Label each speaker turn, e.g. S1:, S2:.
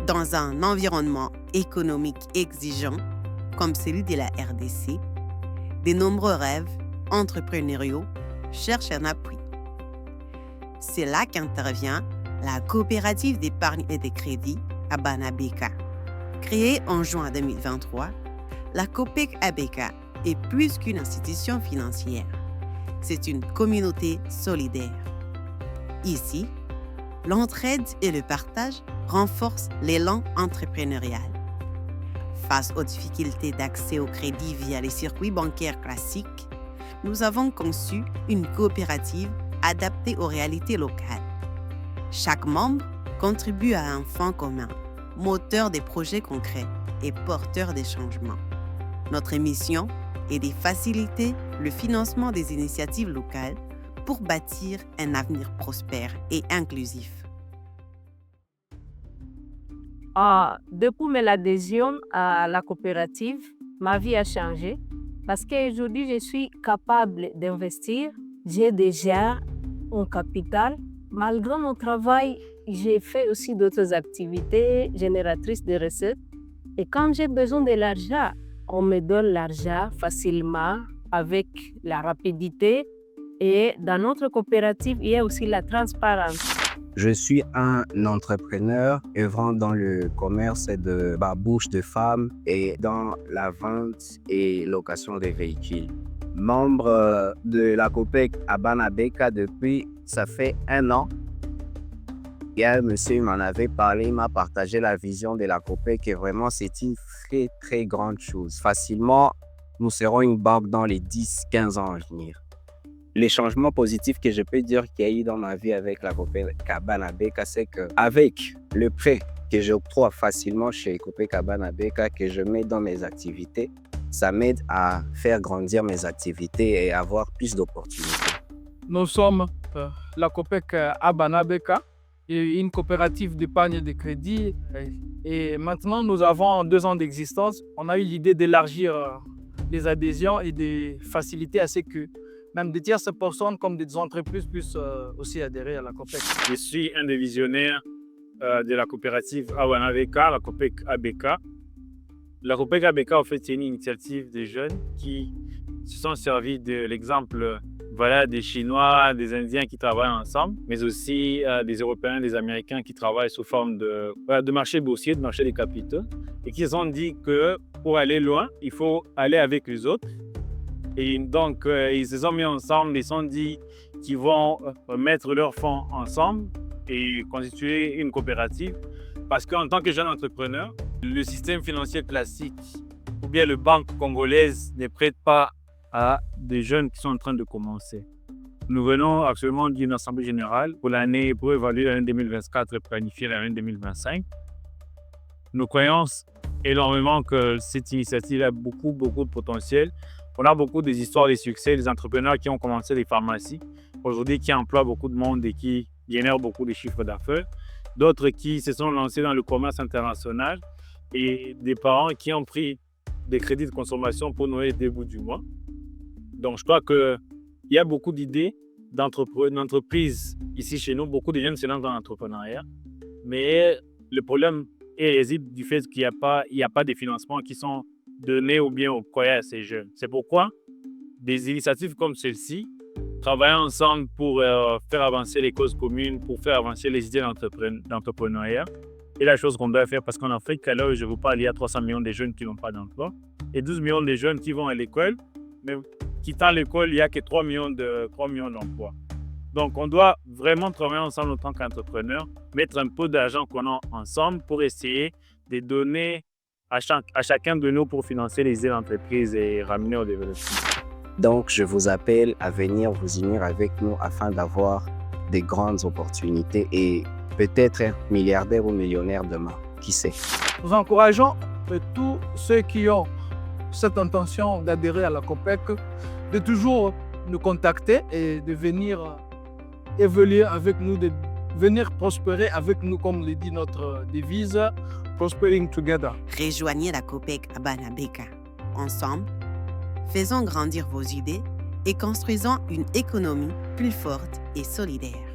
S1: Dans un environnement économique exigeant, comme celui de la RDC, de nombreux rêves entrepreneuriaux cherchent un appui. C'est là qu'intervient la coopérative d'épargne et de crédit Abana Beka. Créée en juin 2023, la COPEC ABECA est plus qu'une institution financière. C'est une communauté solidaire. Ici, l'entraide et le partage renforcent l'élan entrepreneurial. Face aux difficultés d'accès au crédit via les circuits bancaires classiques, nous avons conçu une coopérative adaptée aux réalités locales. Chaque membre contribue à un fonds commun, moteur des projets concrets et porteur des changements. Notre mission est de faciliter le financement des initiatives locales pour bâtir un avenir prospère et inclusif.
S2: Depuis mon adhésion à la coopérative, ma vie a changé parce qu'aujourd'hui, je suis capable d'investir. J'ai déjà un capital. Malgré mon travail, j'ai fait aussi d'autres activités génératrices de recettes. Et quand j'ai besoin de l'argent, on me donne l'argent facilement avec la rapidité. Et dans notre coopérative, il y a aussi la transparence.
S3: Je suis un entrepreneur œuvrant dans le commerce de barbouche de femmes et dans la vente et location des véhicules. Membre de la COPEC Abana Beka depuis, ça fait 1 an. Hier, monsieur m'en avait parlé, il m'a partagé la vision de la COPEC et vraiment, c'est une très, très grande chose. Facilement, nous serons une banque dans les 10-15 ans à venir. Les changements positifs que je peux dire qu'il y a eu dans ma vie avec la COPEC Abana Beka, c'est qu'avec le prêt que j'octroie facilement chez COPEC Abana Beka, que je mets dans mes activités, ça m'aide à faire grandir mes activités et avoir plus d'opportunités.
S4: Nous sommes la COPEC Abana Beka, une coopérative d'épargne et de crédit. Et maintenant, nous avons 2 ans d'existence. On a eu l'idée d'élargir les adhésions et de faciliter à ce que même des tierces personnes comme des entreprises puissent aussi adhérer à la COPEC.
S5: Je suis un des visionnaires de la coopérative Abana Beka, la COPEC ABECA. La COPEC ABECA, en fait, c'est une initiative des jeunes qui se sont servis de l'exemple des Chinois, des Indiens qui travaillent ensemble, mais aussi des Européens, des Américains qui travaillent sous forme de marché boursier, de marché des capitaux, et qui se sont dit que pour aller loin, il faut aller avec les autres. Et donc, ils se sont mis ensemble, ils se sont dit qu'ils vont mettre leurs fonds ensemble et constituer une coopérative. Parce qu'en tant que jeune entrepreneur, le système financier classique ou bien les banques congolaises ne prêtent pas à des jeunes qui sont en train de commencer. Nous venons actuellement d'une assemblée générale pour évaluer l'année 2024 et planifier l'année 2025. Nous croyons énormément que cette initiative a beaucoup de potentiel. On a beaucoup des histoires de succès, des entrepreneurs qui ont commencé des pharmacies, aujourd'hui qui emploient beaucoup de monde et qui génèrent beaucoup de chiffres d'affaires. D'autres qui se sont lancés dans le commerce international et des parents qui ont pris des crédits de consommation pour Noël début du mois. Donc, je crois qu'il y a beaucoup d'idées d'entreprises ici chez nous. Beaucoup de jeunes se lancent dans l'entrepreneuriat. Mais le problème réside du fait qu'il n'y a pas de financements qui sont donnés ou bien octroyés à ces jeunes. C'est pourquoi des initiatives comme celle-ci travaillent ensemble pour faire avancer les causes communes, pour faire avancer les idées d'entrepreneuriat. Et la chose qu'on doit faire, parce qu'en Afrique, à l'heure où je vous parle, il y a 300 millions de jeunes qui n'ont pas d'emploi et 12 millions de jeunes qui vont à l'école, mais quittant l'école, il n'y a que 3 millions d'emplois. Donc, on doit vraiment travailler ensemble en tant qu'entrepreneurs, mettre un peu d'argent qu'on a ensemble pour essayer de donner à chacun de nous pour financer les idées d'entreprise et ramener au développement.
S3: Donc, je vous appelle à venir vous unir avec nous afin d'avoir des grandes opportunités et peut-être être milliardaire ou millionnaire demain. Qui sait?
S4: Nous encourageons tous ceux qui ont cette intention d'adhérer à la COPEC de toujours nous contacter et de venir évoluer avec nous, de venir prospérer avec nous, comme le dit notre devise, Prospering Together.
S1: Rejoignez la COPEC Abana Beka. Ensemble, faisons grandir vos idées et construisons une économie plus forte et solidaire.